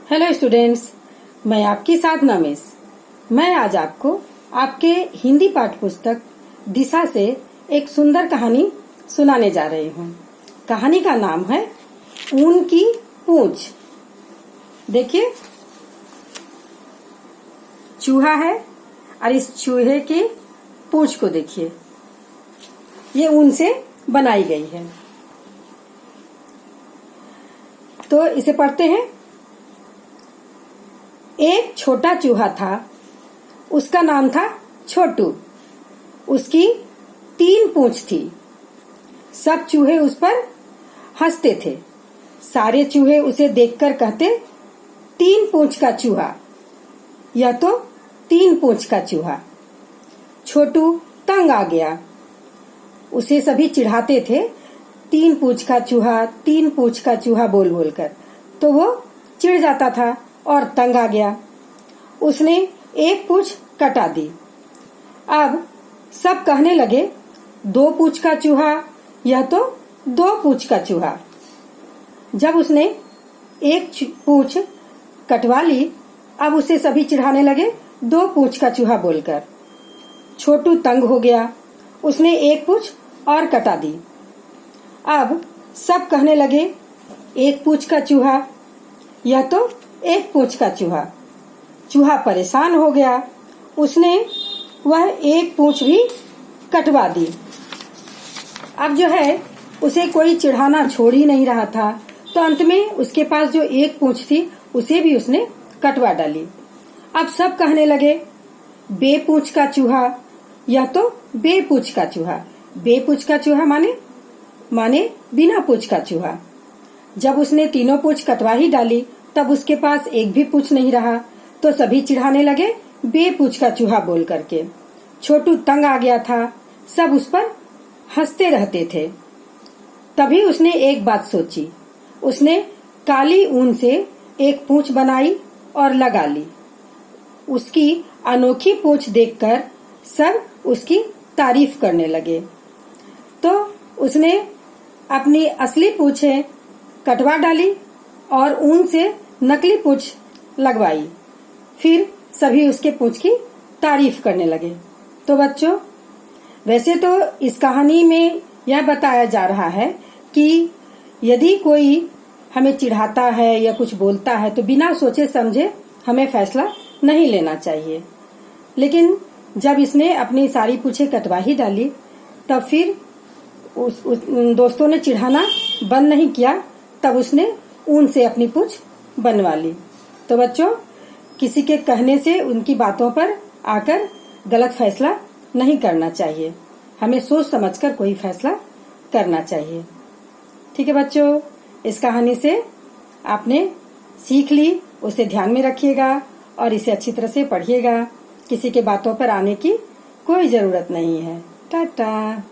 Hello students, मैं आपकी साधना miss. मैं आज आपको आपके हिंदी पाठ्य पुस्तक दिशा से एक सुंदर कहानी सुनाने जा रही हूँ। कहानी का नाम है ऊन की पूंछ। देखिए, चूहा है और इस चूहे की पूंछ को देखिए, ये ऊन से बनाई गई है। तो इसे पढ़ते हैं। एक छोटा चूहा था, उसका नाम था छोटू। उसकी 3 पूंछ थी। सब चूहे उस पर हंसते थे। सारे चूहे उसे देखकर कहते, 3 पूंछ का चूहा, यह तो 3 पूंछ का चूहा। छोटू तंग आ गया। उसे सभी चिढ़ाते थे, 3 पूंछ का चूहा, 3 पूंछ का चूहा बोल बोलकर। तो वो चिढ़ जाता था और तंग आ गया। उसने 1 पूंछ कटा दी। अब सब कहने लगे, 2 पूंछ का चूहा, यह तो 2 पूंछ का चूहा। जब उसने 1 पूंछ कटवा ली, अब उसे सभी चिढ़ाने लगे 2 पूंछ का चूहा बोलकर। छोटू तंग हो गया। उसने 1 पूंछ और कटा दी। अब सब कहने लगे, 1 पूंछ का चूहा, यह तो 1 पूंछ का चूहा। चूहा परेशान हो गया। उसने वह 1 पूंछ भी कटवा दी। अब जो है, उसे कोई चिढ़ाना छोड़ ही नहीं रहा था। तो अंत में उसके पास जो 1 पूंछ थी, उसे भी उसने कटवा डाली। अब सब कहने लगे, बेपूंछ का चूहा, यह तो बेपूंछ का चूहा। बेपूंछ का चूहा माने बिना पूंछ का चूहा। जब उसने तीनों पूंछ कटवा ही डाली, तब उसके पास 1 भी पूंछ नहीं रहा। तो सभी चिढ़ाने लगे बेपूंछ का चूहा बोल करके। छोटू तंग आ गया था। सब उस पर हंसते रहते थे। तभी उसने एक बात सोची। उसने काली ऊन से 1 पूंछ बनाई और लगा ली। उसकी अनोखी पूंछ देखकर सब उसकी तारीफ करने लगे। तो उसने अपनी असली पूंछें कटवा डाली और ऊन से नकली पूंछ लगवाई। फिर सभी उसके पूंछ की तारीफ करने लगे। तो बच्चों, वैसे तो इस कहानी में यह बताया जा रहा है कि यदि कोई हमें चिढ़ाता है या कुछ बोलता है, तो बिना सोचे समझे हमें फैसला नहीं लेना चाहिए। लेकिन जब इसने अपनी सारी पूंछें कटवा ही डाली, तब फिर उस दोस्तों ने चिढ़ाना बंद नहीं किया। तब उसने ऊन से अपनी पूंछ बनवा ली। तो बच्चों, किसी के कहने से, उनकी बातों पर आकर गलत फैसला नहीं करना चाहिए। हमें सोच समझकर कोई फैसला करना चाहिए। ठीक है बच्चों, इस कहानी से आपने सीख ली, उसे ध्यान में रखिएगा और इसे अच्छी तरह से पढ़िएगा। किसी के बातों पर आने की कोई जरूरत नहीं है। टाटा।